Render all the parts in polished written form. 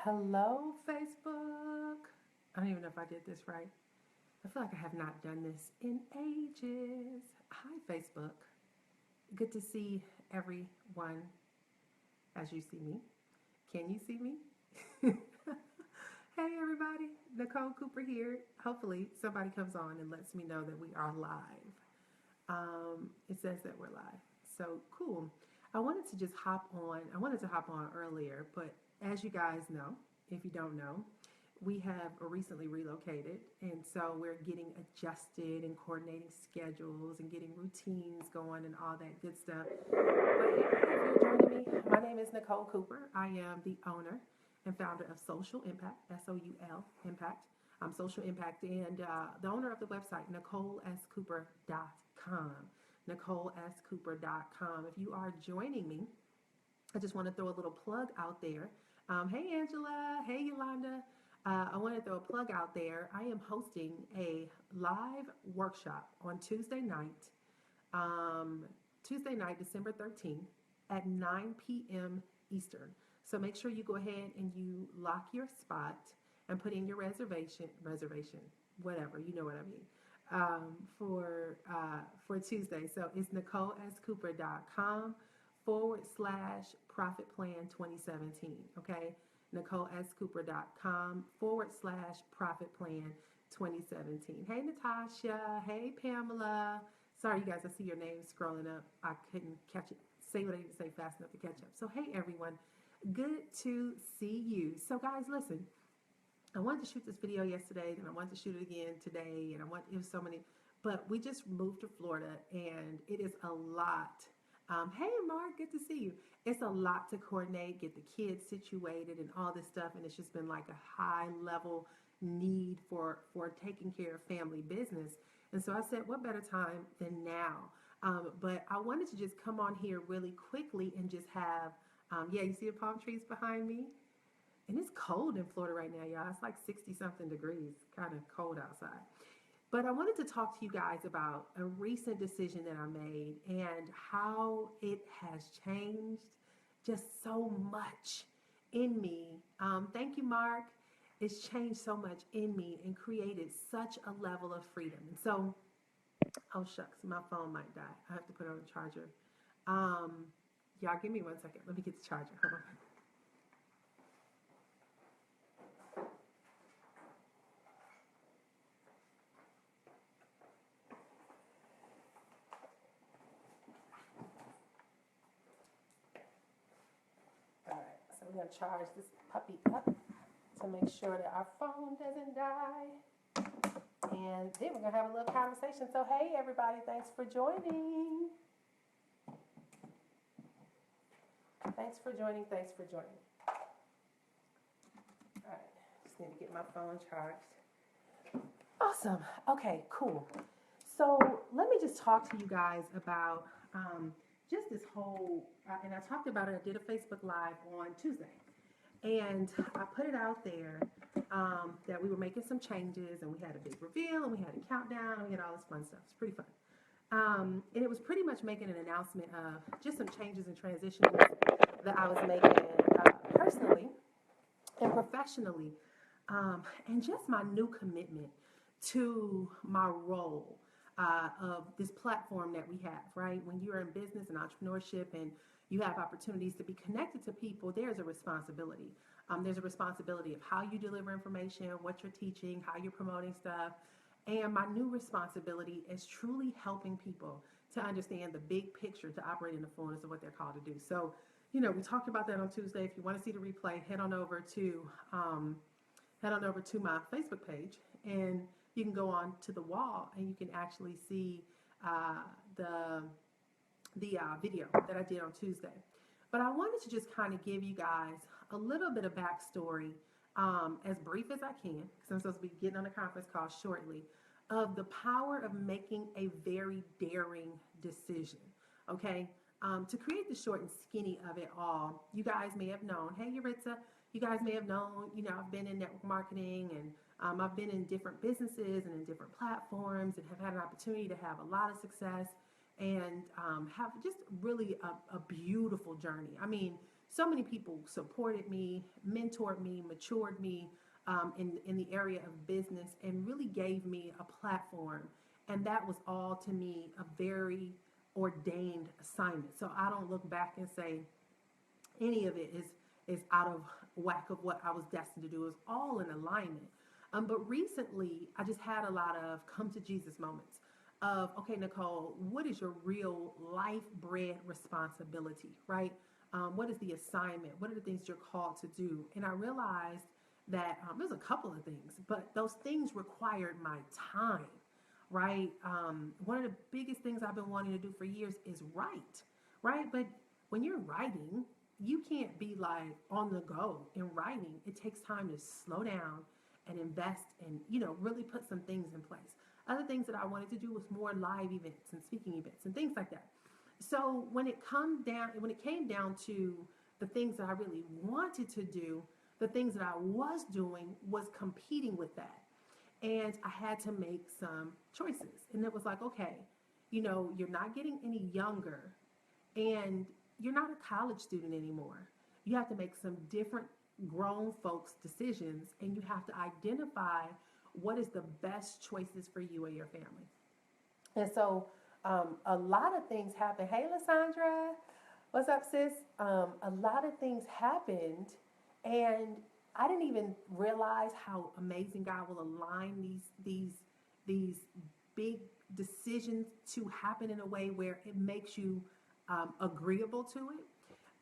Hello, Facebook. I don't even know if I did this right. I feel like I have not done this in ages. Hi, Facebook. Good to see everyone as you see me. Can you see me? Hey, everybody. Nicole Cooper here. Hopefully, somebody comes on and lets me know that we are live. It says that we're live. So cool. I wanted to hop on earlier, but as you guys know, if you don't know, we have recently relocated, and so we're getting adjusted and coordinating schedules and getting routines going and all that good stuff. But if you're joining me, my name is Nicole Cooper. I am the owner and founder of Social Impact, SOUL Impact. I'm Social Impact and the owner of the website, NicoleSCooper.com. NicoleSCooper.com. If you are joining me, I just want to throw a little plug out there. Hey, Angela. Hey, Yolanda. I want to throw a plug out there. I am hosting a live workshop on um, Tuesday night, December 13th at 9 p.m. Eastern. So make sure you go ahead and you lock your spot and put in your reservation, whatever, you know what I mean, for Tuesday. So it's NicoleSCooper.com /profit plan 2017. Okay, NicoleSCooper.com /profit plan 2017. Hey, Natasha. Hey, Pamela. Sorry, you guys, I see your name scrolling up. I couldn't catch it. Say what I need to say fast enough to catch up. So, hey, everyone. Good to see you. So, guys, listen. I wanted to shoot this video yesterday, and I wanted to shoot it again today, and it was so many. But we just moved to Florida, and it is a lot. Hey, Mark, good to see you. It's a lot to coordinate, get the kids situated, and all this stuff, and it's just been like a high level need for taking care of family business. And so I said, what better time than now? But I wanted to just come on here really quickly and just have, yeah, you see the palm trees behind me? And it's cold in Florida right now, y'all. It's like 60 something degrees, kind of cold outside. But I wanted to talk to you guys about a recent decision that I made and how it has changed just so much in me. Thank you, Mark. It's changed so much in me and created such a level of freedom. And so, oh shucks, my phone might die. I have to put it on the charger. Um, y'all, give me 1 second. Let me get the charger. Hold on. All right, so we're gonna charge this puppy up to make sure that our phone doesn't die. And then we're gonna have a little conversation. So hey everybody, thanks for joining. Thanks for joining, thanks for joining. All right, just need to get my phone charged. Awesome, okay, cool. So let me just talk to you guys about just this whole, and I talked about it, I did a Facebook Live on Tuesday. And I put it out there that we were making some changes and we had a big reveal and we had a countdown and we had all this fun stuff. It's pretty fun. And it was pretty much making an announcement of just some changes and transitions that I was making personally and professionally, and just my new commitment to my role of this platform that we have, right? When you're in business and entrepreneurship and you have opportunities to be connected to people, there's a responsibility. There's a responsibility of how you deliver information, what you're teaching, how you're promoting stuff. And my new responsibility is truly helping people to understand the big picture to operate in the fullness of what they're called to do. So, you know, we talked about that on Tuesday. If you want to see the replay, head on over to my Facebook page, and you can go on to the wall and you can actually see uh, the video that I did on Tuesday. But I wanted to just kind of give you guys a little bit of backstory, as brief as I can, because I'm supposed to be getting on a conference call shortly, of the power of making a very daring decision. Okay, to create the short and skinny of it all, you guys may have known, hey Yuritsa, you guys may have known, you know, I've been in network marketing and I've been in different businesses and in different platforms and have had an opportunity to have a lot of success and have just really a beautiful journey. I mean, so many people supported me, mentored me, matured me in the area of business, and really gave me a platform. And that was all to me a very ordained assignment. So I don't look back and say any of it is out of whack of what I was destined to do. It was all in alignment. But recently, I just had a lot of come to Jesus moments of, okay, Nicole, what is your real life bred responsibility, right? What is the assignment? What are the things you're called to do? And I realized that there's a couple of things, but those things required my time, right? One of the biggest things I've been wanting to do for years is write, right? But when you're writing, you can't be like on the go in writing. It takes time to slow down and invest and, really put some things in place. Other things that I wanted to do was more live events and speaking events and things like that. So when it came down to the things that I really wanted to do, the things that I was doing was competing with that. And I had to make some choices. And it was like, okay, you're not getting any younger, and you're not a college student anymore. You have to make some different grown folks decisions, and you have to identify what is the best choices for you and your family. And so a lot of things happened. Hey, Lysandra, what's up, sis? A lot of things happened, and I didn't even realize how amazing God will align these big decisions to happen in a way where it makes you agreeable to it.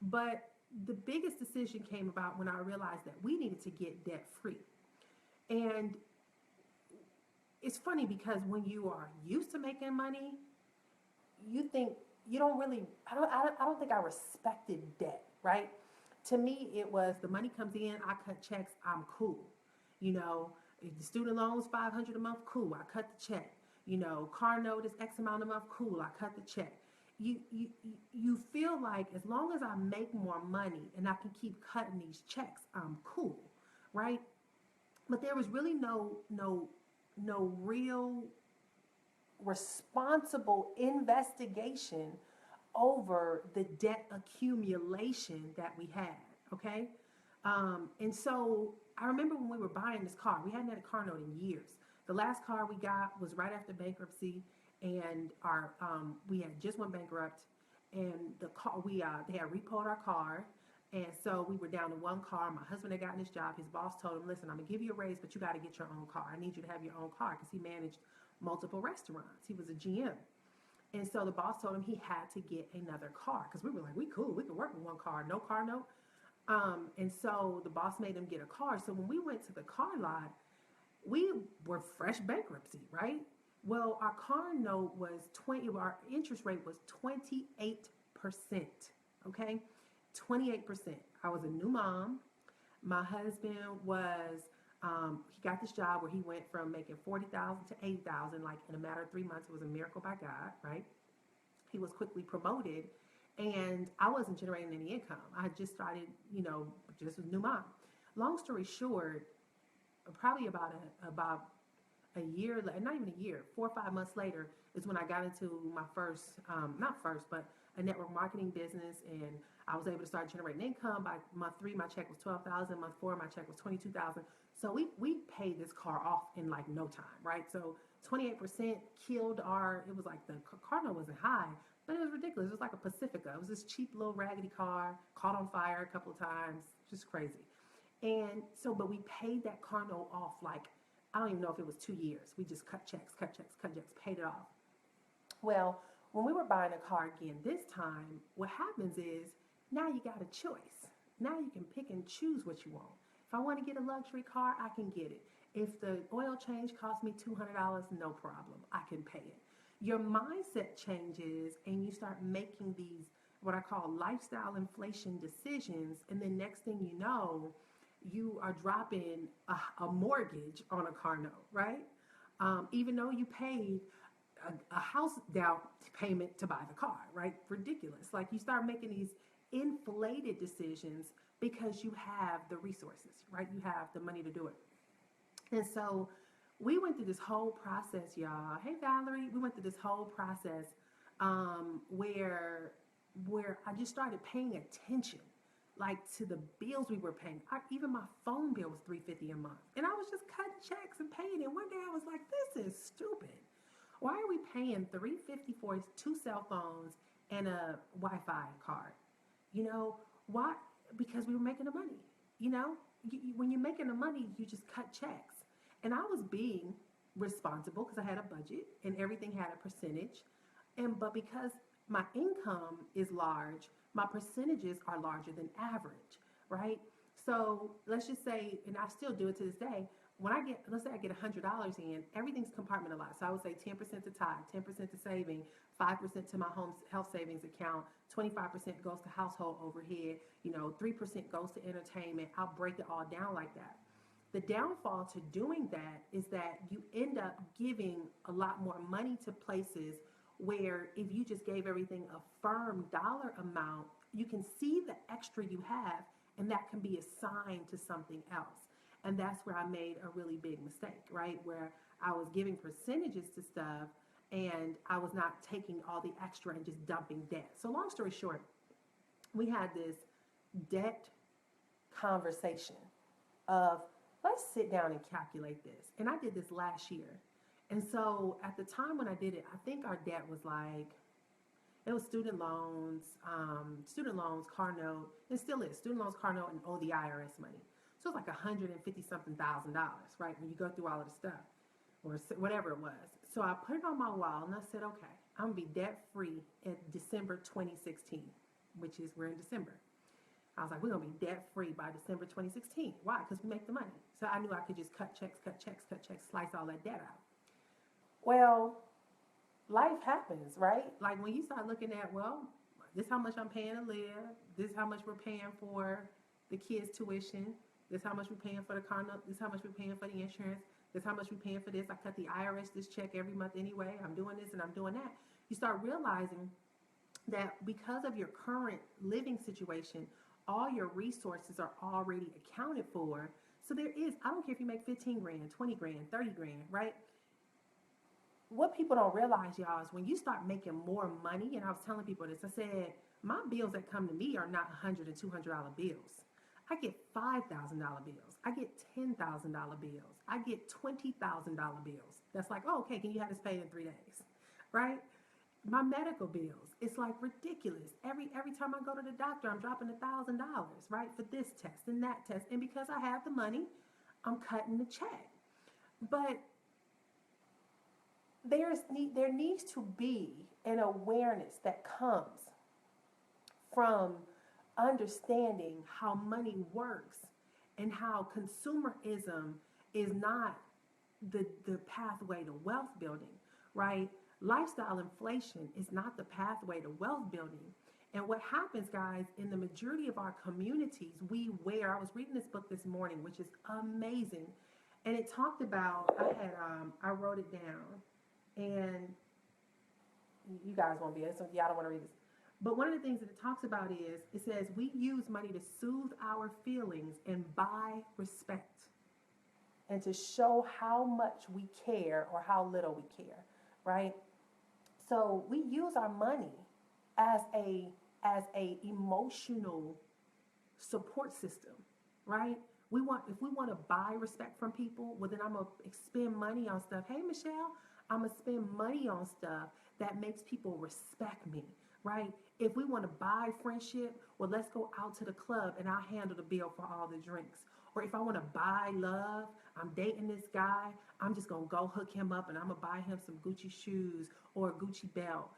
But the biggest decision came about when I realized that we needed to get debt free. And it's funny because when you are used to making money, you think you don't really. I don't think I respected debt, right? To me, it was the money comes in, I cut checks, I'm cool. If the student loan's $500 a month, cool, I cut the check. Car note is X amount a month, cool, I cut the check. You feel like as long as I make more money and I can keep cutting these checks, I'm cool, right? But there was really no real responsible investigation over the debt accumulation that we had, okay? And so I remember when we were buying this car, we hadn't had a car note in years. The last car we got was right after bankruptcy, and our we had just went bankrupt, and the car they had repoed our car, and so we were down to one car. My husband had gotten his job. His boss told him, "Listen, I'm gonna give you a raise, but you got to get your own car. I need you to have your own car," because he managed multiple restaurants. He was a GM. And so the boss told him he had to get another car because we were like, we cool, we can work with one car, no car note. And so the boss made him get a car. So when we went to the car lot, we were fresh bankruptcy, right? Well, our car note was our interest rate was 28%, okay? 28%. I was a new mom. My husband was, he got this job where he went from making 40,000 to 80,000, like in a matter of 3 months. It was a miracle by God, right? He was quickly promoted, and I wasn't generating any income. I had just started, just a new mom. Long story short, probably about a year, not even a year, 4 or 5 months later is when I got into my first, not first, but a network marketing business, and I was able to start generating income. By month 3, my check was 12,000. Month 4, my check was 22,000. So we paid this car off in like no time, right? So 28% killed it was like the car note wasn't high, but it was ridiculous. It was like a Pacifica. It was this cheap little raggedy car, caught on fire a couple of times, just crazy. And so, but we paid that car note off like, I don't even know if it was 2 years. We just cut checks, paid it off. Well, when we were buying a car again this time, what happens is now you got a choice. Now you can pick and choose what you want. If I want to get a luxury car, I can get it. If the oil change costs me $200, no problem. I can pay it. Your mindset changes and you start making these, what I call lifestyle inflation decisions. And then next thing you know, you are dropping a mortgage on a car note, right? Even though you paid a house down payment to buy the car, right? Ridiculous. Like you start making these inflated decisions because you have the resources, right? You have the money to do it. And so we went through this whole process, y'all. Hey, Valerie, we went through this whole process where I just started paying attention. like to the bills we were paying. Even my phone bill was $350 a month, and I was just cutting checks and paying it. One day I was like, "This is stupid. Why are we paying $350 for two cell phones and a Wi-Fi card? You know why? Because we were making the money. You know, when you're making the money, you just cut checks, and I was being responsible because I had a budget and everything had a percentage, and but because my income is large, my percentages are larger than average, right? So let's just say, and I still do it to this day. When I get, let's say I get $100 in, everything's compartmentalized. So I would say 10% to tithe, 10% to saving, 5% to my home health savings account, 25% goes to household overhead, 3% goes to entertainment. I'll break it all down like that. The downfall to doing that is that you end up giving a lot more money to places where if you just gave everything a firm dollar amount, you can see the extra you have, and that can be assigned to something else. And that's where I made a really big mistake, right? Where I was giving percentages to stuff and I was not taking all the extra and just dumping debt. So, long story short, we had this debt conversation of let's sit down and calculate this. And I did this last year. And so at the time when I did it, I think our debt was like, it was student loans, car note, it still is, student loans, car note, and owe the IRS money. So it's like 150 something $1,000, right? When you go through all of the stuff or whatever it was. So I put it on my wall and I said, okay, I'm gonna be debt free in December 2016, which is, we're in December. I was like, we're gonna be debt free by December 2016. Why? Because we make the money. So I knew I could just cut checks, slice all that debt out. Well, life happens, right? Like when you start looking at, well, this is how much I'm paying to live, this is how much we're paying for the kids' tuition, this is how much we're paying for the car note, this is how much we're paying for the insurance, this is how much we're paying for this. I cut the IRS this check every month anyway. I'm doing this and I'm doing that. You start realizing that because of your current living situation, all your resources are already accounted for. So there is, I don't care if you make 15 grand, 20 grand, 30 grand, right? What people don't realize, y'all, is when you start making more money, and I was telling people this, I said, my bills that come to me are not $100 and $200 bills. I get $5,000 bills. I get $10,000 bills. I get $20,000 bills. That's like, oh, okay, can you have this paid in 3 days, right? My medical bills, it's like ridiculous. Every time I go to the doctor, I'm dropping $1,000, right, for this test and that test. And because I have the money, I'm cutting the check. But there needs to be an awareness that comes from understanding how money works and how consumerism is not the pathway to wealth building, right? Lifestyle inflation is not the pathway to wealth building. And what happens, guys, in the majority of our communities, I was reading this book this morning, which is amazing. And it talked about, I wrote it down, and you guys won't be able to, y'all don't want to read this. But one of the things that it talks about is, it says, we use money to soothe our feelings and buy respect, and to show how much we care or how little we care, right? So we use our money as a emotional support system, right? If we want to buy respect from people, well then I'm gonna spend money on stuff. Hey Michelle, I'm gonna spend money on stuff that makes people respect me, right? If we want to buy friendship, well let's go out to the club and I'll handle the bill for all the drinks. Or if I want to buy love, I'm dating this guy, I'm just going to go hook him up and I'm going to buy him some Gucci shoes or a Gucci belt,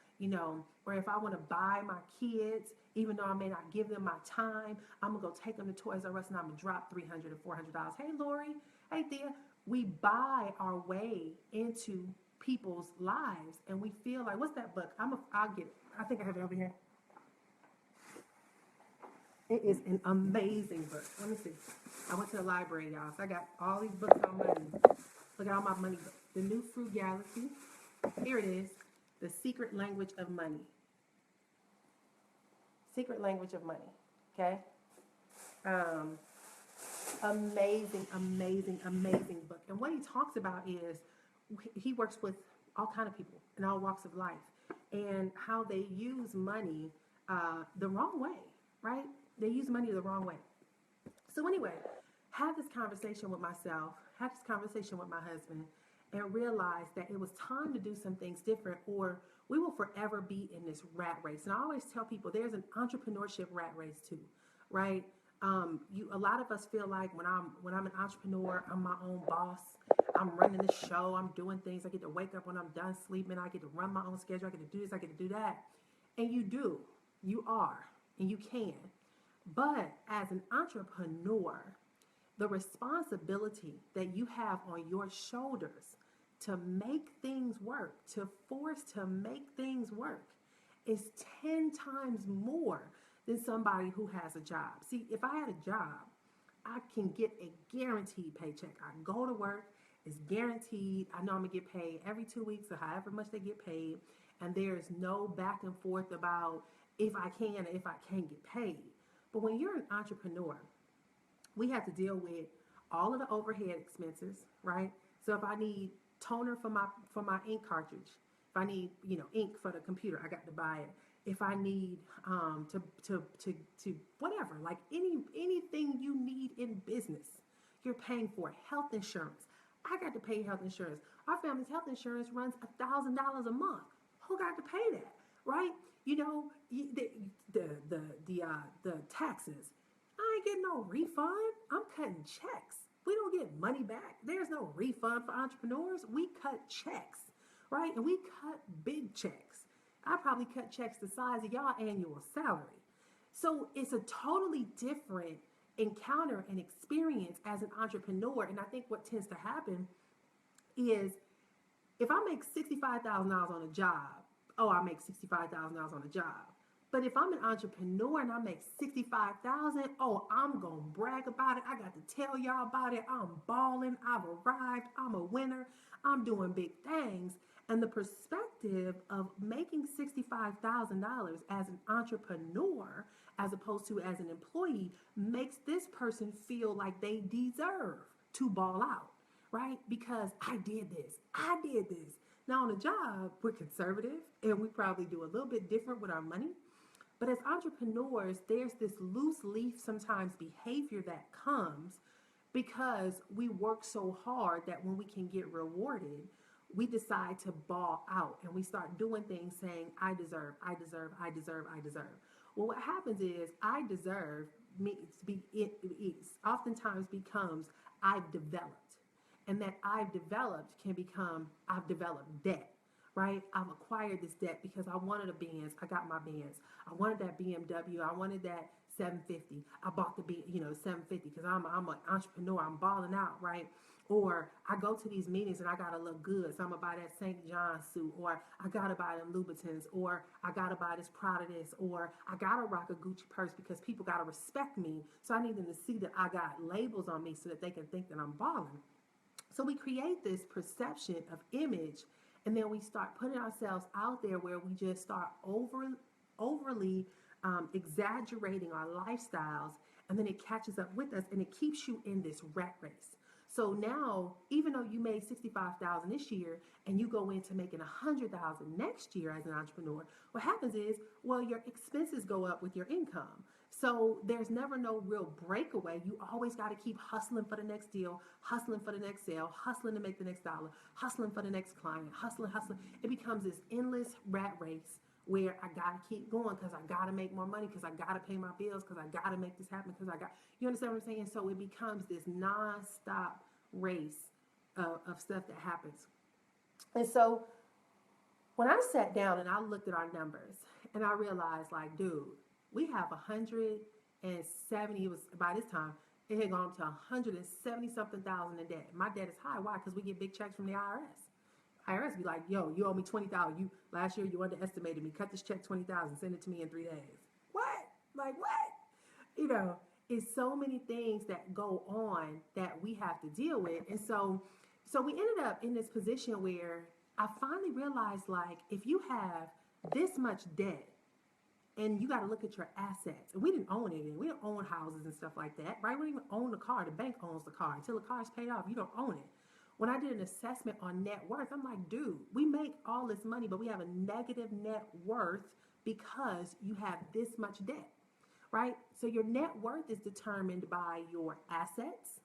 Or if I want to buy my kids, even though I may not give them my time, I'm going to go take them to Toys R Us and I'm going to drop $300 or $400. Hey, Lori. Hey, Thea. We buy our way into people's lives and we feel like, what's that book? I'll get it. I think I have it over here. It is an amazing book. Let me see. I went to the library, y'all. So I got all these books on money. Look at all my money books. The New Frugality. Here it is. The Secret Language of Money. Secret Language of Money. Okay? Amazing, amazing, amazing book. And what he talks about is he works with all kind of people in all walks of life and how they use money the wrong way, right? They use money the wrong way. So anyway, have this conversation with myself, have this conversation with my husband, and realize that it was time to do some things different, or we will forever be in this rat race. And I always tell people there's an entrepreneurship rat race too, right? A lot of us feel like when I'm an entrepreneur, I'm my own boss. I'm running the show. I'm doing things. I get to wake up when I'm done sleeping. I get to run my own schedule. I get to do this. I get to do that. And you do. You are. And you can. But as an entrepreneur, the responsibility that you have on your shoulders to make things work, to force to make things work, is 10 times more than somebody who has a job. See, if I had a job, I can get a guaranteed paycheck. I go to work, it's guaranteed. I know I'm gonna get paid every 2 weeks or however much they get paid. And there's no back and forth about if I can or if I can't get paid. But when you're an entrepreneur, we have to deal with all of the overhead expenses, right? So if I need toner for my ink cartridge, if I need ink for the computer, I got to buy it. If I need to whatever, like anything you need in business, you're paying for health insurance. I got to pay health insurance. Our family's health insurance runs $1,000 a month. Who got to pay that, right? The taxes. I ain't getting no refund. I'm cutting checks. We don't get money back. There's no refund for entrepreneurs. We cut checks, right? And we cut big checks. I probably cut checks the size of y'all annual salary. So it's a totally different encounter and experience as an entrepreneur. And I think what tends to happen is if I make $65,000 on a job, I make $65,000 on a job. But if I'm an entrepreneur and I make $65,000, I'm gonna brag about it. I got to tell y'all about it. I'm balling. I've arrived. I'm a winner. I'm doing big things. And the perspective of making $65,000 as an entrepreneur, as opposed to as an employee, makes this person feel like they deserve to ball out, right? Because I did this. Now on a job, we're conservative and we probably do a little bit different with our money. But as entrepreneurs, there's this loose leaf sometimes behavior that comes because we work so hard that when we can get rewarded, we decide to ball out and we start doing things saying, I deserve. Well, what happens is I deserve it oftentimes becomes I've developed. And that I've developed can become I've developed debt, right? I've acquired this debt because I wanted a Benz. I got my Benz. I wanted that BMW. I wanted that 750. I bought the 750 because I'm an entrepreneur. I'm balling out, right? Or I go to these meetings and I gotta look good, so I'm gonna buy that St. John suit, or I gotta buy them Louboutins, or I gotta buy this Prada this, or I gotta rock a Gucci purse because people gotta respect me. So I need them to see that I got labels on me so that they can think that I'm balling. So we create this perception of image, and then we start putting ourselves out there where we just start overly exaggerating our lifestyles, and then it catches up with us and it keeps you in this rat race. So now, even though you made $65,000 this year and you go into making $100,000 next year as an entrepreneur, what happens is, your expenses go up with your income. So there's never no real breakaway. You always got to keep hustling for the next deal, hustling for the next sale, hustling to make the next dollar, hustling for the next client, hustling. It becomes this endless rat race where I got to keep going because I got to make more money, because I got to pay my bills, because I got to make this happen, you understand what I'm saying? So it becomes this nonstop race of stuff that happens. And so when I sat down and I looked at our numbers and I realized, like, dude, we have 170, it was by this time, it had gone to 170 something thousand in debt. My debt is high. Why? Because we get big checks from the IRS. IRS be like, yo, you owe me $20,000. Last year you underestimated me. Cut this check $20,000. Send it to me in 3 days. What? Like what? It's so many things that go on that we have to deal with. And so we ended up in this position where I finally realized, like, if you have this much debt and you got to look at your assets, and we didn't own anything. We don't own houses and stuff like that, right? We don't even own the car. The bank owns the car. Until the car is paid off, you don't own it. When I did an assessment on net worth, I'm like, dude, we make all this money, but we have a negative net worth because you have this much debt, right? So your net worth is determined by your assets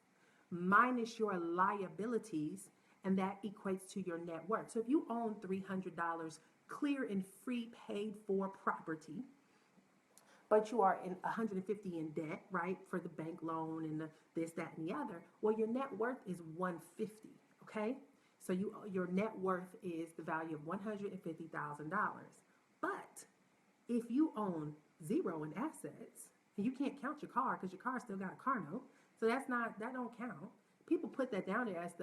minus your liabilities, and that equates to your net worth. So if you own $300 clear and free paid for property, but you are in 150 in debt, right, for the bank loan and the this, that, and the other. Well, your net worth is 150. Okay, so your net worth is the value of $150,000. But if you own zero in assets and you can't count your car because your car still got a car note, so that don't count. People put that down there as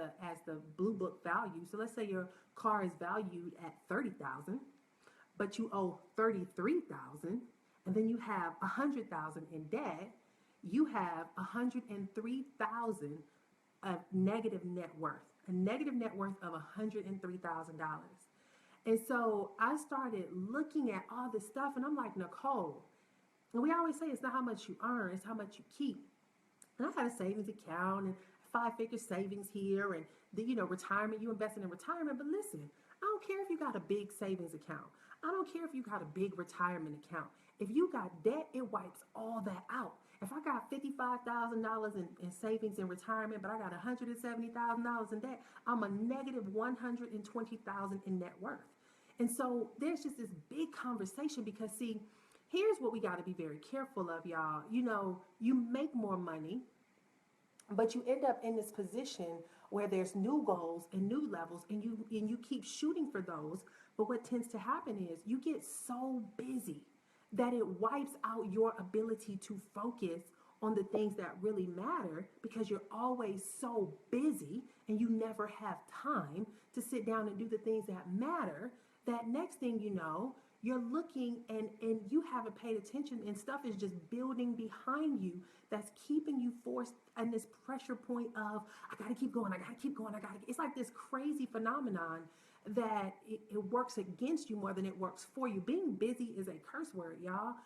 the blue book value. So let's say your car is valued at 30,000, but you owe 33,000, and then you have 100,000 in debt. You have 103,000 of negative net worth, a negative net worth of $103,000. And so I started looking at all this stuff, and I'm like, Nicole, and we always say it's not how much you earn, it's how much you keep. And I had a savings account and 5-figure savings here, and retirement, you invested in retirement. But listen, I don't care if you got a big savings account. I don't care if you got a big retirement account. If you got debt, it wipes all that out. If I got $55,000 in savings in retirement, but I got $170,000 in debt, I'm a negative $120,000 in net worth. And so there's just this big conversation because, see, here's what we got to be very careful of, y'all. You make more money, but you end up in this position where there's new goals and new levels, and you keep shooting for those. But what tends to happen is you get so busy that it wipes out your ability to focus on the things that really matter because you're always so busy and you never have time to sit down and do the things that matter. That next thing you know, you're looking and you haven't paid attention, and stuff is just building behind you that's keeping you forced in this pressure point of, I gotta keep going, it's like this crazy phenomenon that it works against you more than it works for you. Being busy is a curse word, y'all.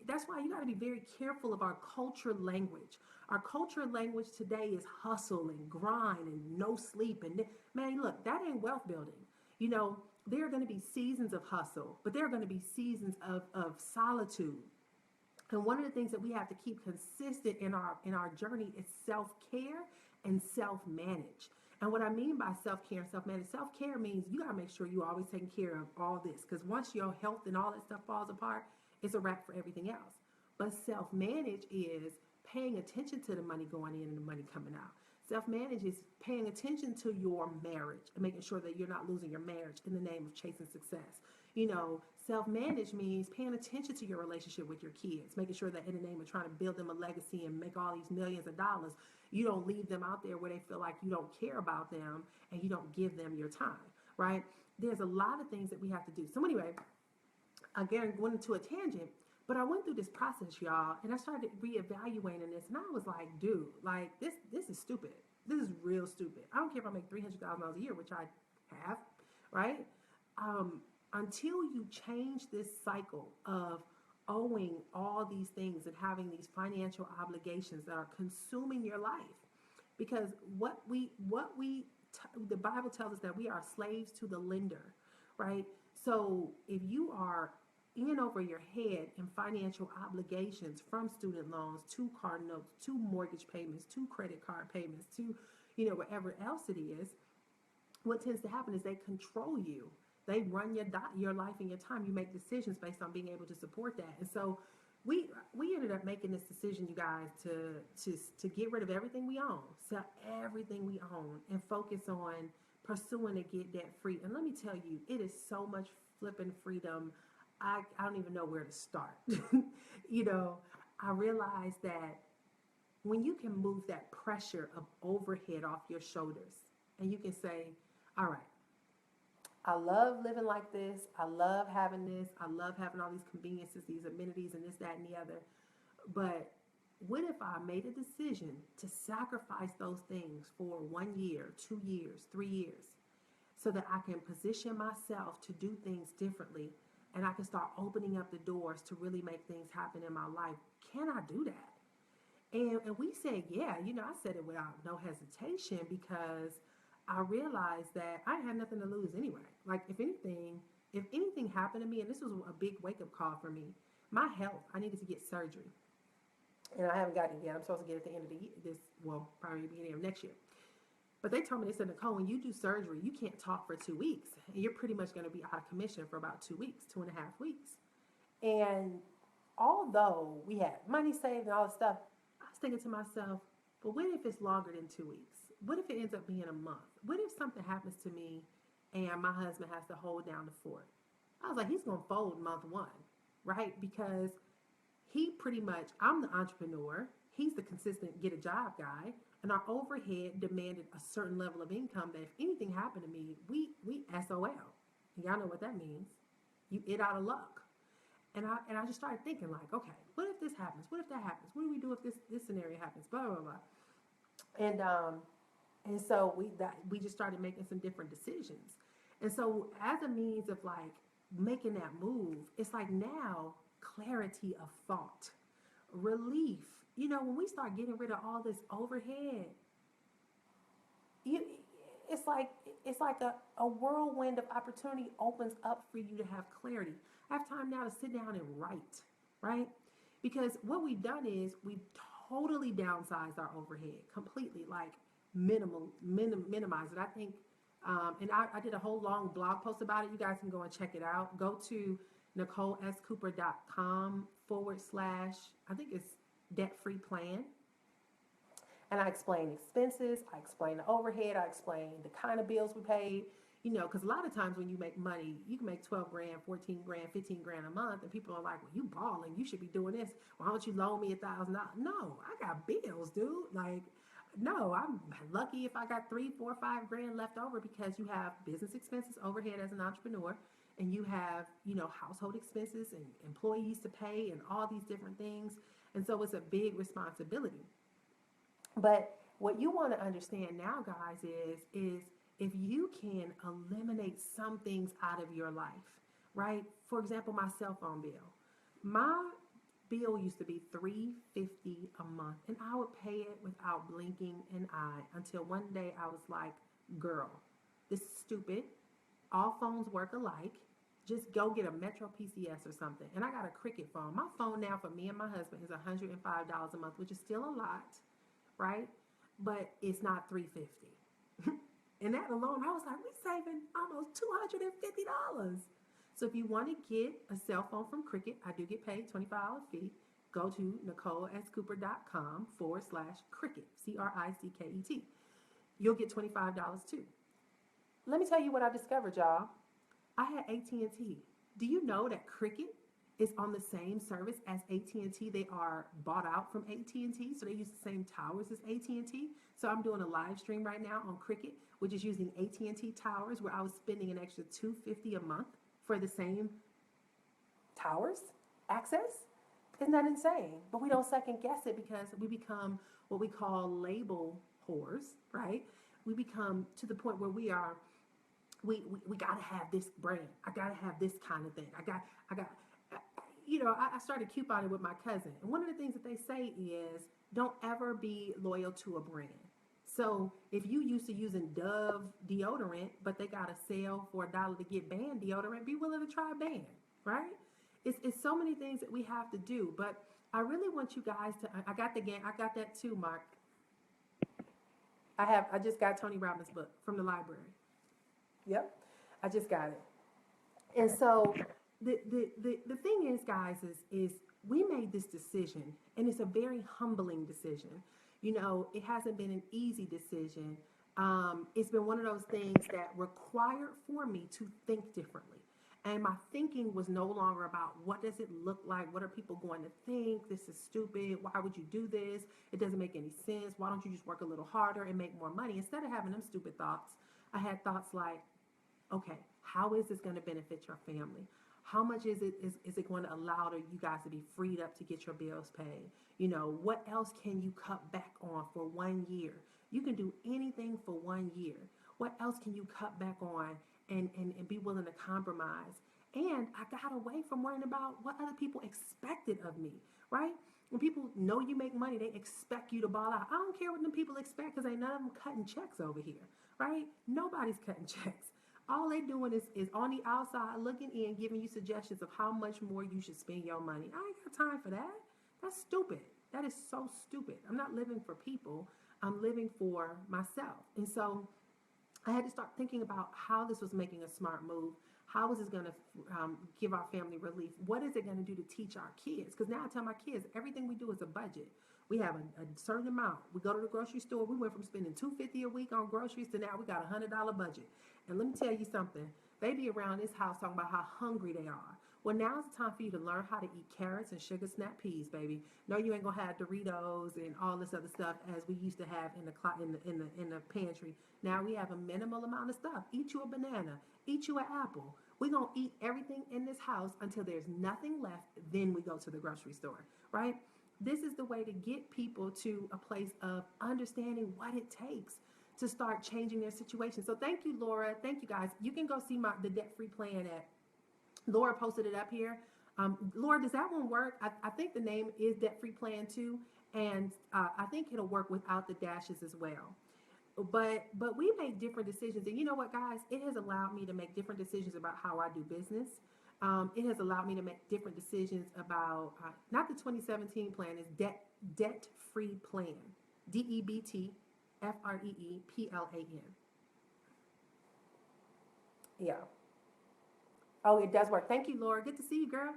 That's why you got to be very careful of our culture language. Our culture language today is hustle and grind and no sleep. And man, look, that ain't wealth building. There are going to be seasons of hustle, but there are going to be seasons of solitude. And one of the things that we have to keep consistent in our journey is self-care and self-manage. And what I mean by self-care and self-care means you got to make sure you're always taking care of all this. Because once your health and all that stuff falls apart, it's a wrap for everything else. But self-manage is paying attention to the money going in and the money coming out. Self-manage is paying attention to your marriage and making sure that you're not losing your marriage in the name of chasing success. Self-manage means paying attention to your relationship with your kids, making sure that in the name of trying to build them a legacy and make all these millions of dollars, you don't leave them out there where they feel like you don't care about them and you don't give them your time, right? There's a lot of things that we have to do. So anyway, again, going into a tangent, but I went through this process, y'all, and I started reevaluating this, and I was like, dude, like this is stupid. This is real stupid. I don't care if I make $300,000 a year, which I have, right? Until you change this cycle of owing all these things and having these financial obligations that are consuming your life, because the Bible tells us that we are slaves to the lender, right? So if you are in over your head in financial obligations, from student loans to car notes to mortgage payments to credit card payments to whatever else it is, what tends to happen is they control you. They run your life and your time. You make decisions based on being able to support that. And so we ended up making this decision, you guys, to get rid of everything we own, sell everything we own, and focus on pursuing to get debt free. And let me tell you, it is so much flipping freedom. I don't even know where to start. I realized that when you can move that pressure of overhead off your shoulders and you can say, all right, I love living like this. I love having this. I love having all these conveniences, these amenities, and this, that, and the other. But what if I made a decision to sacrifice those things for 1 year, 2 years, 3 years, so that I can position myself to do things differently and I can start opening up the doors to really make things happen in my life? Can I do that? And we said, yeah, I said it without no hesitation because I realized that I had nothing to lose anyway. Like if anything happened to me, and this was a big wake-up call for me, my health. I needed to get surgery, and I haven't gotten it yet. I'm supposed to get it at the end of the year, well, probably the beginning of next year. But they told me, they said, Nicole, when you do surgery, you can't talk for 2 weeks. And you're pretty much going to be out of commission for about 2 weeks, 2.5 weeks. And although we had money saved and all this stuff, I was thinking to myself, but what if it's longer than 2 weeks? What if it ends up being a month? What if something happens to me and my husband has to hold down the fort? I was like, he's going to fold month one, right? Because he pretty much, I'm the entrepreneur. He's the consistent get a job guy. And our overhead demanded a certain level of income that if anything happened to me, we SOL. And y'all know what that means. You it out of luck. And I just started thinking like, okay, what if this happens? What if that happens? What do we do if this scenario happens? Blah blah blah. And so we just started making some different decisions. And so as a means of like making that move, it's like now clarity of thought, relief. You know, when we start getting rid of all this overhead, you, it's like a whirlwind of opportunity opens up for you to have clarity. I have time now to sit down and write, right? Because what we've done is we've totally downsized our overhead completely, like minimize it. I think, and I did a whole long blog post about it. You guys can go and check it out. Go to NicoleScooper.com / I think it's debt-free plan. And I explain expenses, I explain the overhead, I explain the kind of bills we paid, you know, because a lot of times when you make money, you can make 12 grand, 14 grand, 15 grand a month, and people are like, well, you balling, you should be doing this. Why don't you loan me $1,000? No, I got bills, dude. Like, no, I'm lucky if I got 3, 4, 5 grand left over because you have business expenses, overhead as an entrepreneur, and you have, you know, household expenses and employees to pay and all these different things. And so it's a big responsibility. But what you want to understand now, guys, is if you can eliminate some things out of your life, right? For example, my cell phone bill. My bill used to be $350 a month, and I would pay it without blinking an eye until one day I was like, girl, this is stupid. All phones work alike. Just go get a Metro PCS or something. And I got a Cricket phone. My phone now for me and my husband is $105 a month, which is still a lot, right? But it's not $350. And that alone, I was like, we're saving almost $250. So if you want to get a cell phone from Cricket, I do get paid $25 fee. Go to NicoleScooper.com / Cricket, CRICKET. You'll get $25 too. Let me tell you what I discovered, y'all. I had AT&T. Do you know that Cricket is on the same service as AT&T? They are bought out from AT&T, so they use the same towers as AT&T. So I'm doing a live stream right now on Cricket, which is using AT&T towers, where I was spending an extra $250 a month for the same towers access. Isn't that insane? But we don't second guess it because we become what we call label whores, right? We become to the point where we gotta have this brand. I gotta have this kind of thing. I got. You know, I started couponing with my cousin, and one of the things that they say is, don't ever be loyal to a brand. So if you used to using Dove deodorant, but they got a sale for $1 to get band deodorant, be willing to try band, right? It's so many things that we have to do. But I really want you guys to. I got the game. I got that too, Mark. I just got Tony Robbins' book from the library. Yep, I just got it. And so the thing is, guys, is we made this decision, and it's a very humbling decision. You know, it hasn't been an easy decision. It's been one of those things that required for me to think differently. And my thinking was no longer about what does it look like? What are people going to think? This is stupid. Why would you do this? It doesn't make any sense. Why don't you just work a little harder and make more money? Instead of having them stupid thoughts, I had thoughts like, okay, how is this going to benefit your family? How much is it going to allow you guys to be freed up to get your bills paid? You know, what else can you cut back on for 1 year? You can do anything for 1 year. What else can you cut back on and be willing to compromise? And I got away from worrying about what other people expected of me, right? When people know you make money, they expect you to ball out. I don't care what them people expect because ain't none of them cutting checks over here, right? Nobody's cutting checks. All they doing is on the outside looking in, giving you suggestions of how much more you should spend your money. I ain't got time for that. That's stupid. That is so stupid. I'm not living for people. I'm living for myself. And so I had to start thinking about how this was making a smart move. How is this going to give our family relief? What is it going to do to teach our kids? Because now I tell my kids, everything we do is a budget. We have a certain amount. We go to the grocery store. We went from spending $250 a week on groceries to now we got $100 budget. And let me tell you something. They be around this house talking about how hungry they are. Well, now's the time for you to learn how to eat carrots and sugar snap peas, baby. No, you ain't gonna have Doritos and all this other stuff as we used to have in the pantry. Now we have a minimal amount of stuff. Eat you a banana. Eat you an apple. We're gonna eat everything in this house until there's nothing left. Then we go to the grocery store, right? This is the way to get people to a place of understanding what it takes to start changing their situation. So thank you, Laura. Thank you, guys. You can go see the debt-free plan at Laura posted it up here. Laura, does that one work? I think the name is debt-free plan too, and I think it'll work without the dashes as well. But we make different decisions, and you know what, guys? It has allowed me to make different decisions about how I do business. It has allowed me to make different decisions about not the 2017 plan, is debt-free plan, DEBTFREEPLAN. Yeah. Oh, it does work. Thank you, Laura. Good to see you, girl.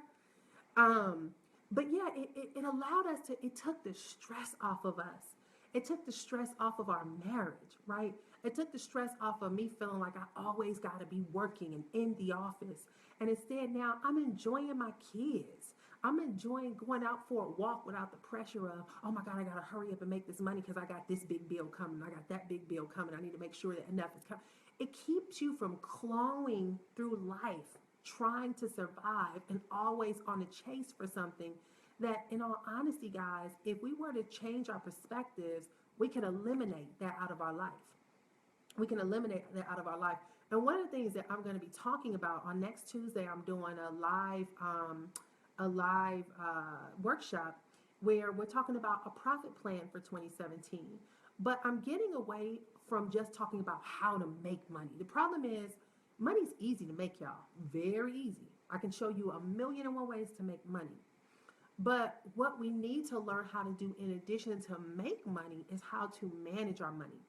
But yeah, it allowed us to, it took the stress off of us. It took the stress off of our marriage, right? It took the stress off of me feeling like I always got to be working and in the office. And instead now I'm enjoying my kids. I'm enjoying going out for a walk without the pressure of, oh my God, I got to hurry up and make this money because I got this big bill coming. I got that big bill coming. I need to make sure that enough is coming. It keeps you from clawing through life, trying to survive and always on a chase for something that, in all honesty, guys, if we were to change our perspectives, we can eliminate that out of our life. We can eliminate that out of our life. And one of the things that I'm going to be talking about on next Tuesday, I'm doing a live workshop where we're talking about a profit plan for 2017. But I'm getting away from just talking about how to make money. The problem is money's easy to make, y'all. Very easy. I can show you 1,000,001 ways to make money. But what we need to learn how to do in addition to make money is how to manage our money.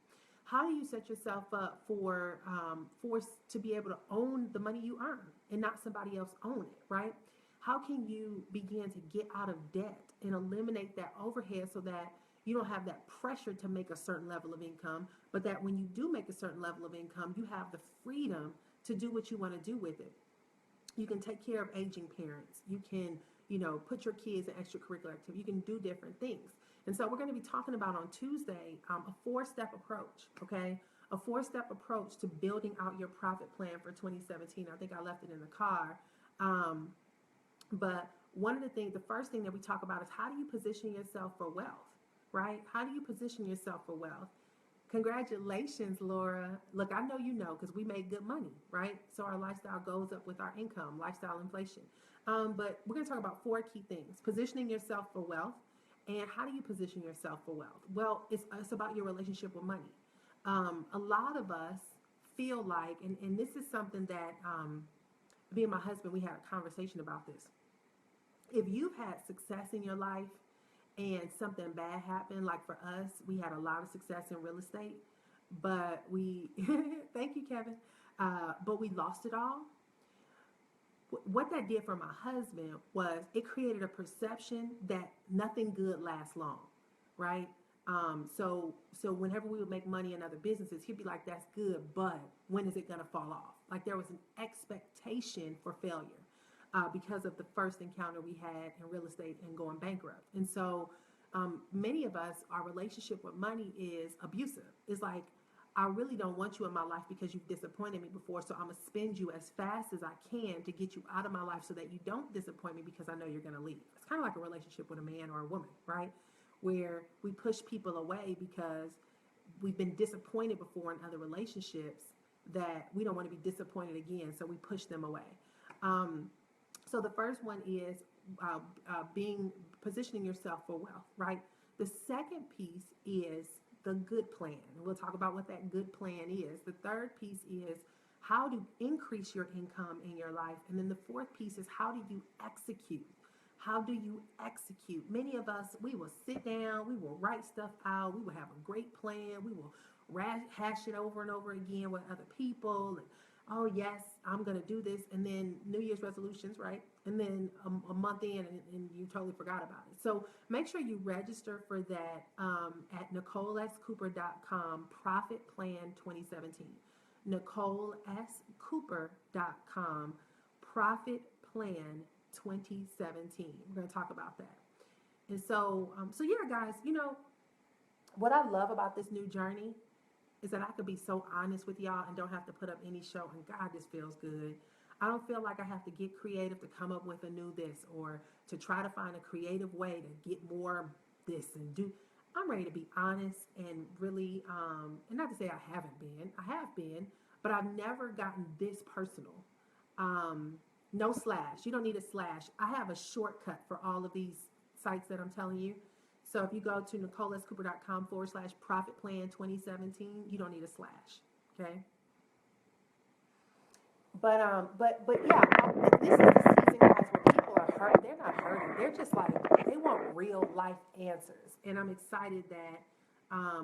How do you set yourself up for to be able to own the money you earn and not somebody else own it, right? How can you begin to get out of debt and eliminate that overhead so that you don't have that pressure to make a certain level of income, but that when you do make a certain level of income, you have the freedom to do what you want to do with it. You can take care of aging parents. You can, put your kids in extracurricular activity. You can do different things. And so we're going to be talking about on Tuesday a 4-step approach, okay? A 4-step approach to building out your profit plan for 2017. I think I left it in the car. But one of the first thing that we talk about is how do you position yourself for wealth, right? How do you position yourself for wealth? Congratulations, Laura. Look, I know you know because we make good money, right? So our lifestyle goes up with our income, lifestyle inflation. But we're going to talk about 4 key things. Positioning yourself for wealth. And how do you position yourself for wealth? Well, it's about your relationship with money. A lot of us feel like, and this is something that me and my husband, we had a conversation about this. If you've had success in your life and something bad happened, like for us, we had a lot of success in real estate, but thank you, Kevin, but we lost it all. What that did for my husband was it created a perception that nothing good lasts long, right? So whenever we would make money in other businesses, he'd be like, that's good, but when is it going to fall off? Like there was an expectation for failure because of the first encounter we had in real estate and going bankrupt. And so many of us, our relationship with money is abusive. It's like, I really don't want you in my life because you've disappointed me before, so I'm going to spend you as fast as I can to get you out of my life so that you don't disappoint me because I know you're going to leave. It's kind of like a relationship with a man or a woman, right? Where we push people away because we've been disappointed before in other relationships that we don't want to be disappointed again, so we push them away. So the first one is positioning yourself for wealth, right? The second piece is the good plan. And we'll talk about what that good plan is. The third piece is how to increase your income in your life. And then the fourth piece is how do you execute? How do you execute? Many of us, we will sit down, we will write stuff out, we will have a great plan, we will hash it over and over again with other people. And, oh, yes, I'm going to do this. And then New Year's resolutions, right? And then a month in, and you totally forgot about it. So make sure you register for that at NicoleSCooper.com, Profit Plan 2017. NicoleSCooper.com, Profit Plan 2017. We're going to talk about that. And so yeah, guys, what I love about this new journey is that I could be so honest with y'all and don't have to put up any show. And God, this feels good. I don't feel like I have to get creative to come up with a new this or to try to find a creative way to get more this and do. I'm ready to be honest and really, and not to say I have been, but I've never gotten this personal. No slash. You don't need a slash. I have a shortcut for all of these sites that I'm telling you. So if you go to NicoleSCooper.com / Profit Plan 2017, you don't need a slash. Okay. But yeah, this is the season, guys, where people are hurt. They're not hurting. They're just like, they want real life answers. And I'm excited that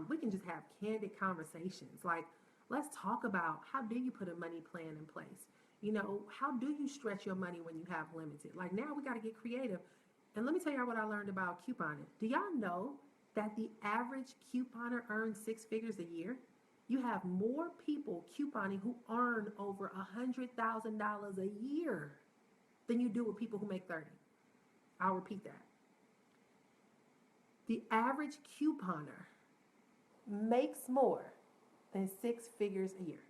we can just have candid conversations. Like, let's talk about how do you put a money plan in place? How do you stretch your money when you have limited? Like, now we got to get creative. And let me tell y'all what I learned about couponing. Do y'all know that the average couponer earns 6 figures a year? You have more people couponing who earn over $100,000 a year than you do with people who make 30. I'll repeat that. The average couponer makes more than 6 figures a year.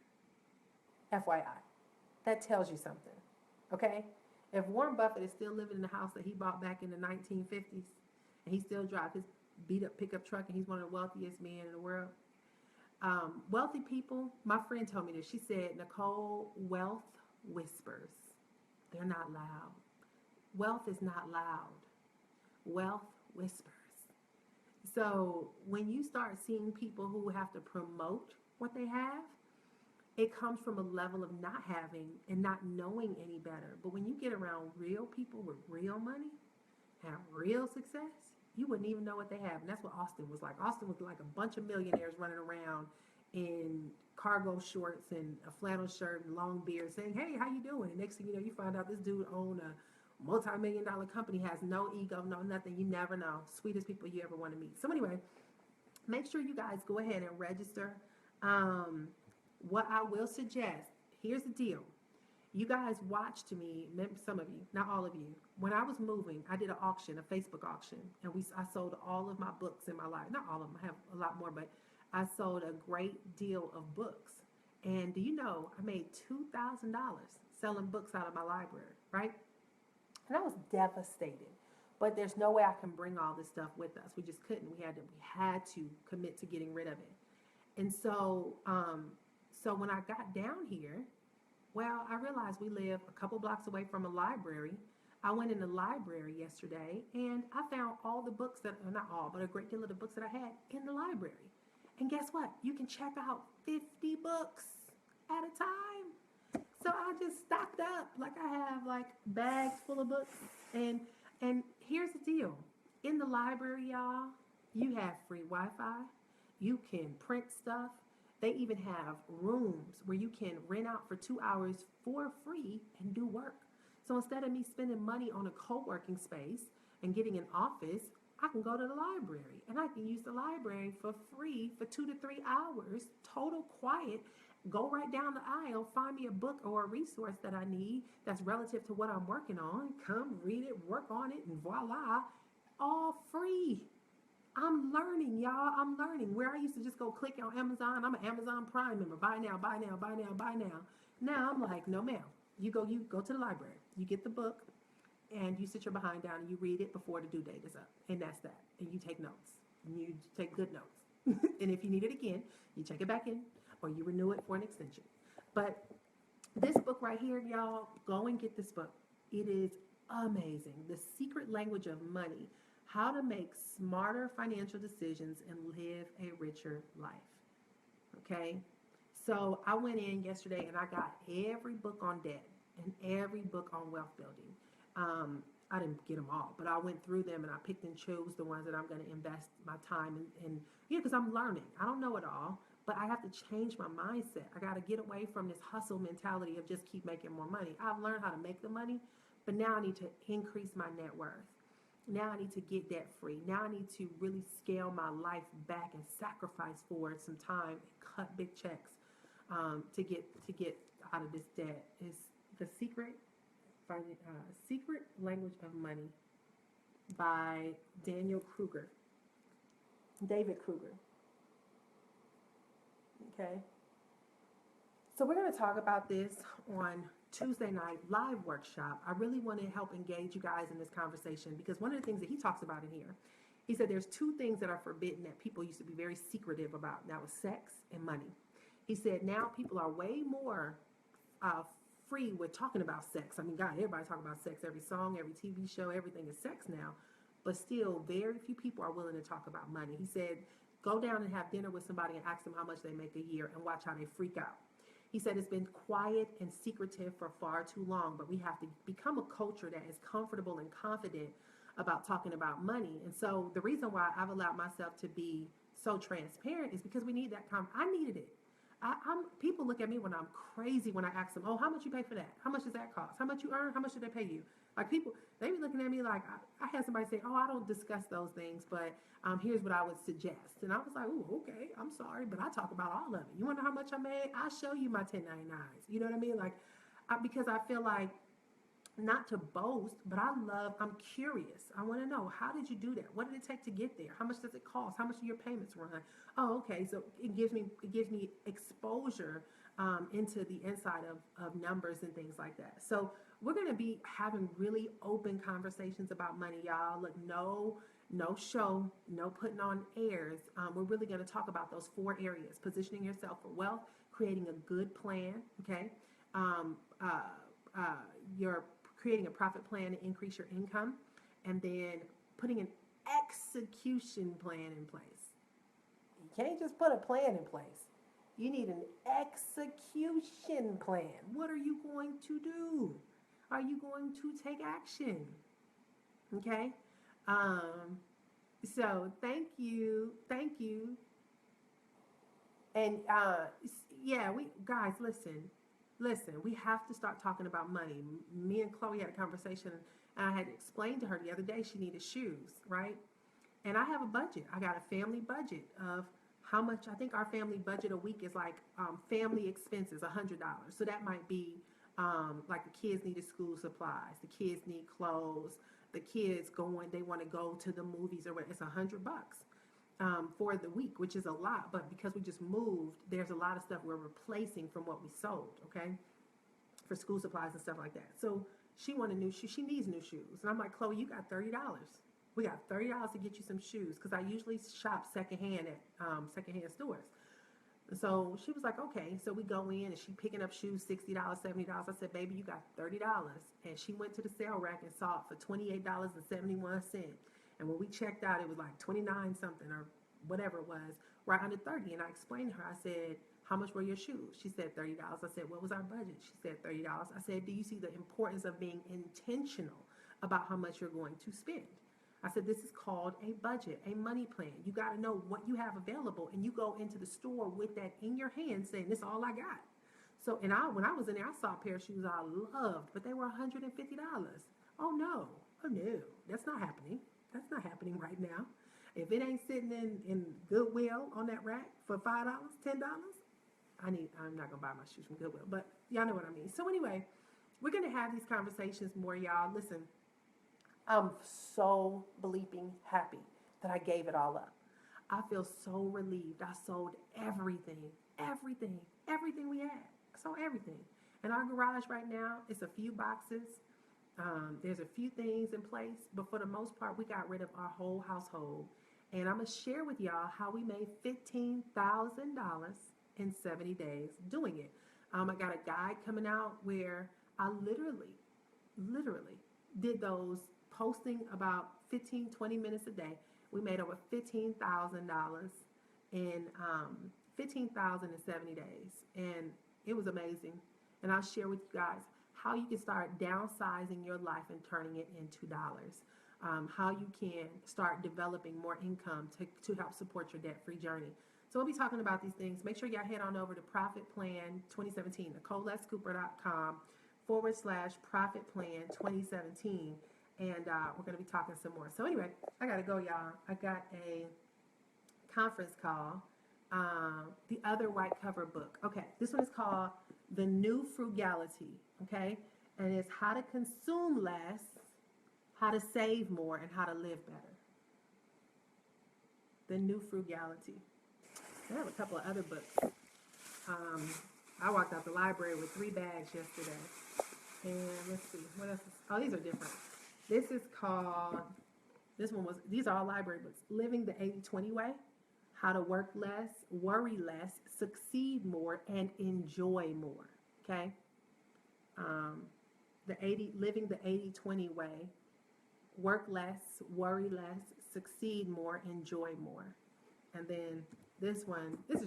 FYI. That tells you something. Okay? If Warren Buffett is still living in the house that he bought back in the 1950s, and he still drives his beat up pickup truck, and he's one of the wealthiest men in the world, wealthy people, my friend told me this. She said, Nicole, wealth whispers. They're not loud. Wealth is not loud. Wealth whispers. So when you start seeing people who have to promote what they have, it comes from a level of not having and not knowing any better. But when you get around real people with real money, have real success, you wouldn't even know what they have. And that's what Austin was like. Austin was like a bunch of millionaires running around in cargo shorts and a flannel shirt and long beard saying, hey, how you doing? And next thing you know, you find out this dude owned a multi-million-dollar company, has no ego, no nothing. You never know. Sweetest people you ever want to meet. So anyway, make sure you guys go ahead and register. What I will suggest, here's the deal. You guys watched me, some of you, not all of you. When I was moving, I did an auction, a Facebook auction, and I sold all of my books in my life. Not all of them, I have a lot more, but I sold a great deal of books. And do you know, I made $2,000 selling books out of my library, right? And I was devastated. But there's no way I can bring all this stuff with us. We just couldn't. We had to commit to getting rid of it. And so when I got down here, well, I realized we live a couple blocks away from a library. I went in the library yesterday and I found all the books not all, but a great deal of the books that I had in the library. And guess what? You can check out 50 books at a time. So I just stocked up. Like I have like bags full of books. And here's the deal. In the library, y'all, you have free Wi-Fi. You can print stuff. They even have rooms where you can rent out for 2 hours for free and do work. So instead of me spending money on a co-working space and getting an office, I can go to the library and I can use the library for free for 2 to 3 hours, total quiet, go right down the aisle, find me a book or a resource that I need that's relative to what I'm working on, come read it, work on it, and voila, all free. I'm learning, y'all. I'm learning. Where I used to just go click on Amazon, I'm an Amazon Prime member. Buy now, buy now, buy now, buy now. Now I'm like, no, ma'am. You go to the library. You get the book, and you sit your behind down, and you read it before the due date is up. And that's that. And you take notes. And you take good notes. And if you need it again, you check it back in, or you renew it for an extension. But this book right here, y'all, go and get this book. It is amazing. The Secret Language of Money. How to make smarter financial decisions and live a richer life. Okay? So I went in yesterday and I got every book on debt and every book on wealth building. I didn't get them all, but I went through them and I picked and chose the ones that I'm going to invest my time in. Yeah, because I'm learning. I don't know it all, but I have to change my mindset. I got to get away from this hustle mentality of just keep making more money. I've learned how to make the money, but now I need to increase my net worth. Now I need to get debt free. Now I need to really scale my life back and sacrifice for it some time and cut big checks to get out of this debt. Is the secret language of money by Daniel Kruger, David Kruger. Okay, so we're going to talk about this on Tuesday night live workshop. I really want to help engage you guys in this conversation because one of the things that he talks about in here, he said there's two things that are forbidden that people used to be very secretive about. That was sex and money. He said now people are way more uh, free with talking about sex. I mean, God, everybody talking about sex. Every song, every TV show, everything is sex now. But still, very few people are willing to talk about money. He said, go down and have dinner with somebody and ask them how much they make a year and watch how they freak out. He said it's been quiet and secretive for far too long, but we have to become a culture that is comfortable and confident about talking about money. And so the reason why I've allowed myself to be so transparent is because we need that. I needed it. People look at me when I'm crazy when I ask them, oh, how much you pay for that? How much does that cost? How much you earn? How much do they pay you? Like people, they be looking at me like, I had somebody say, oh, I don't discuss those things, but here's what I would suggest. And I was like, oh, okay, I'm sorry, but I talk about all of it. You want to know how much I made? I'll show you my 1099s. You know what I mean? Like, because I feel like not to boast, but I'm curious. I want to know, how did you do that? What did it take to get there? How much does it cost? How much do your payments run? Oh, okay. So it gives me exposure into the inside of numbers and things like that. So we're going to be having really open conversations about money, y'all. Look, no show, no putting on airs. We're really going to talk about those four areas: positioning yourself for wealth, creating a good plan, okay? Um, uh, your creating a profit plan to increase your income, and then putting an execution plan in place. You can't just put a plan in place. You need an execution plan. What are you going to do? Are you going to take action? Okay. Um, so thank you, and yeah, we guys listen, we have to start talking about money. Me and Chloe had a conversation, and I had explained to her the other day she needed shoes, right? And I have a budget. I got a family budget of how much. I think our family budget a week is like family expenses, $100. So that might be like the kids needed school supplies, the kids need clothes, the kids they want to go to the movies or what. It's $100 for the week, which is a lot. But because we just moved, there's a lot of stuff we're replacing from what we sold, okay, for school supplies and stuff like that. So she wanted new shoes. She needs new shoes. And I'm like, Chloe, you got $30. We got $30 to get you some shoes because I usually shop secondhand at secondhand stores. And so she was like, okay. So we go in and she picking up shoes, $60, $70. I said, baby, you got $30. And she went to the sale rack and saw it for $28.71. And when we checked out, it was like 29 something or whatever it was, right under 30. And I explained to her, I said, how much were your shoes? She said $30. I said, what was our budget? She said $30. I said, do you see the importance of being intentional about how much you're going to spend? I said, this is called a budget, a money plan. You got to know what you have available, and you go into the store with that in your hand saying, this is all I got. So, and when I was in there, I saw a pair of shoes I loved, but they were $150. Oh no, that's not happening. That's not happening right now. If it ain't sitting in Goodwill on that rack for $5, $10, I'm not gonna buy my shoes from Goodwill, but y'all know what I mean. So anyway, we're gonna have these conversations more, y'all. Listen, I'm so bleeping happy that I gave it all up. I feel so relieved. I sold everything we had. I sold everything. In our garage right now, it's a few boxes. There's a few things in place, but for the most part, we got rid of our whole household. And I'm going to share with y'all how we made $15,000 in 70 days doing it. I got a guide coming out where I literally did those posting about 15, 20 minutes a day. We made over $15,000 in 15,070 days. And it was amazing. And I'll share with you guys how you can start downsizing your life and turning it into dollars. How you can start developing more income to help support your debt-free journey. So we'll be talking about these things. Make sure y'all head on over to Profit Plan 2017, NicoleScooper.com/Profit Plan 2017. And we're going to be talking some more. So anyway, I got to go, y'all. I got a conference call. The other white cover book. Okay, this one is called The New Frugality. Okay, and it's how to consume less, how to save more, and how to live better. The New Frugality. I have a couple of other books. I walked out the library with 3 bags yesterday. And let's see, what else? Oh, these are different. This is called, these are all library books. Living the 80-20 Way. How to work less, worry less, succeed more, and enjoy more. Okay? Living the 80-20 Way. Work less, worry less, succeed more, enjoy more. And then this is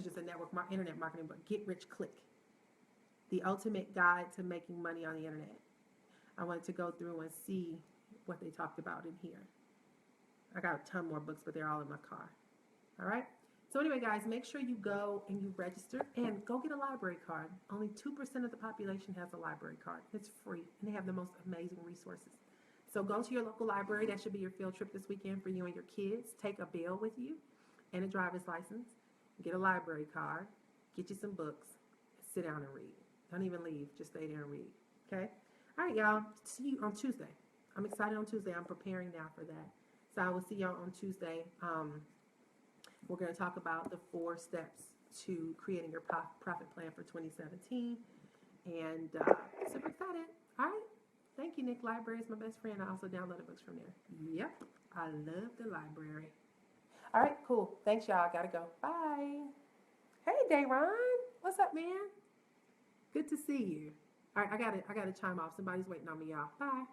just a internet marketing book, Get Rich Click. The ultimate guide to making money on the internet. I wanted to go through and see what they talked about in here. I got a ton more books, but they're all in my car. All right? So anyway, guys, make sure you go and you register and go get a library card. Only 2% of the population has a library card. It's free, and they have the most amazing resources. So go to your local library. That should be your field trip this weekend for you and your kids. Take a bill with you and a driver's license. Get a library card. Get you some books. Sit down and read. Don't even leave. Just stay there and read. Okay? All right, y'all. See you on Tuesday. I'm excited on Tuesday. I'm preparing now for that. So I will see y'all on Tuesday. We're going to talk about the 4 steps to creating your profit plan for 2017. And super excited. All right. Thank you, Nick. Library is my best friend. I also downloaded books from there. Yep. I love the library. All right, cool. Thanks, y'all. Gotta go. Bye. Hey, Dayron. What's up, man? Good to see you. All right, I gotta chime off. Somebody's waiting on me, y'all. Bye.